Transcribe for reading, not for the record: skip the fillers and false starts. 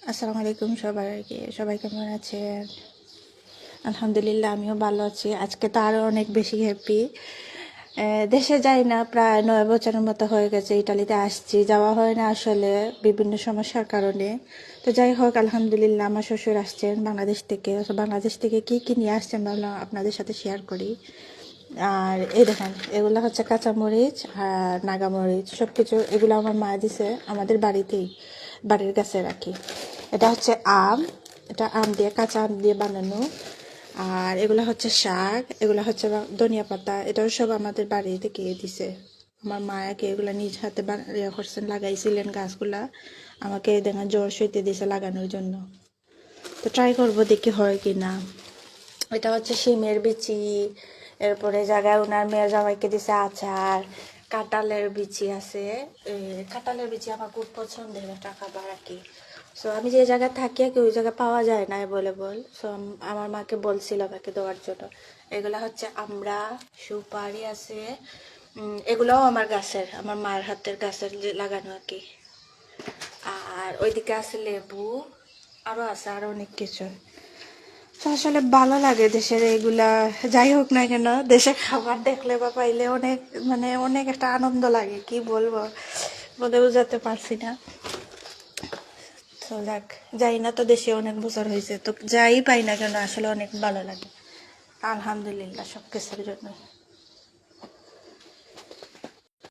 আসসালামু আলাইকুম সবাইকে। সবাই কেমন আছেন? আলহামদুলিল্লাহ, আমিও ভালো আছি। আজকে তো আরও অনেক বেশি হ্যাপি। দেশে যাই না, প্রায় 9 বছরের মতো হয়ে গেছে ইটালিতে আসছি। যাওয়া হয় না আসলে বিভিন্ন সমস্যার কারণে। তো যাই হোক, আলহামদুলিল্লাহ আমার শ্বশুর আসছেন বাংলাদেশ থেকে। তো বাংলাদেশ থেকে কী কী নিয়ে আসছেন ভাবলাম আপনাদের সাথে শেয়ার করি। আর এই দেখেন, এগুলো হচ্ছে কাঁচামরিচ আর নাগামরিচ, সব কিছু এগুলো আমার মা দিছে আমাদের বাড়িতেই, বাড়ির কাছে রাখি। এটা হচ্ছে আম, এটা আম দিয়ে, কাঁচা আম দিয়ে বানানো। আর এগুলো হচ্ছে শাক, এগুলো হচ্ছে ধনিয়া পাতা, এটাও সব আমাদের বাড়ি থেকে দিছে। আমার মায়াকে এগুলা নিজ হাতে ইয়ে করছেন, লাগাইছিলেন গাছগুলা। আমাকে দেখেন জ্বর সইতে দিছে লাগানোর জন্য। তো ট্রাই করবো দেখি হয় কি না। এটা হচ্ছে শিমের বিচি, এরপরে জায়গায় ওনার মেয়ের জামাইকে দিছে আচার। কাঁঠালের বিচি আছে, কাঁঠালের বিচি আমার খুব পছন্দের একটা খাবার আর কি। সো আমি যে জায়গায় থাকি আর কি, ওই জায়গায় পাওয়া যায় না অ্যাভেলেবল। সো আমার মাকে বলছিল আমাকে দেওয়ার জন্য। এগুলা হচ্ছে আমরা, সুপারি আছে। এগুলাও আমার গাছের, আমার মার হাতের গাছের লাগানো আর কি। আর ওইদিকে আছে লেবু, আরো আছে আরো অনেক কিছু। তো আসলে ভালো লাগে দেশের এগুলা। যাই হোক না কেন, দেশের খাবার দেখলে বা পাইলে অনেক, মানে অনেক একটা আনন্দ লাগে, কি বলবো, বলে বোঝাতে পারছি না। তো যাক, যাই না তো দেশে অনেক বছর হয়েছে, তো যাই পাই না কেন আসলে অনেক ভালো লাগে। আলহামদুলিল্লাহ সব কিছুর জন্য।